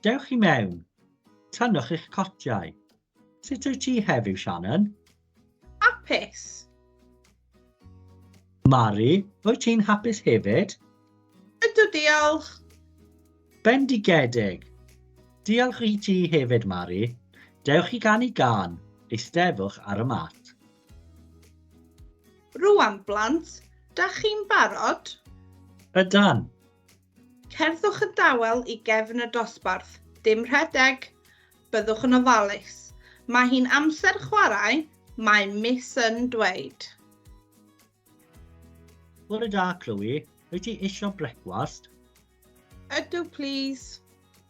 Dewch i mewn. Tynnwch eich cotiau. Sut wyt ti heddiw, Shannon? Hapus. Mari, wyt ti'n hapus hefyd? Ydw, diolch. Bendigedig. Diolch i ti hefyd, Mari. Dewch i ganu gan. Eistedwch ar y mat. Rwan, blant, dach chi'n barod? Ydan. Cerddwch y dawel i gefn y dosbarth. Dim rhedeg. Byddwch yn ofalus. Mae hi'n amser chwarae, mae Miss yn dweud. Bore da, Chloe. Wyt ti isio brecwast? Ydw, please.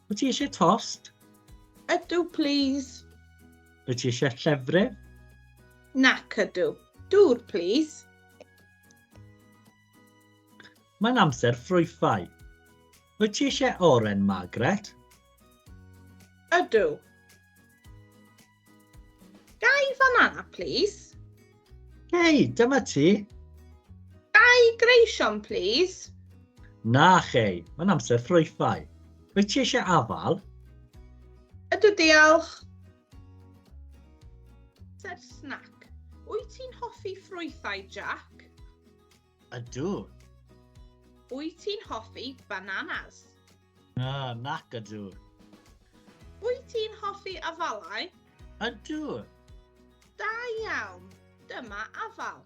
Wyt ti eisiau tost? Ydw, please. Wyt ti eisiau llefrith? Nac ydw. Dŵr, please. Mae'n amser ffrwythau. Wyt ti eisiau oren, Margaret? Ydw. Gai banana, please. Hei, dyma ti. Gai greision, please. Na, chei. Mae'n amser ffrwythau. Wyt ti eisiau afal? Ydw, diolch. Ser snack. Wyt ti'n hoffi ffrwythau, Jack? Ydw. Wyt ti'n hoffi bananas? Nac ydw. Wyt ti'n hoffi afalau? Ydw. Da iawn. Dyma afal.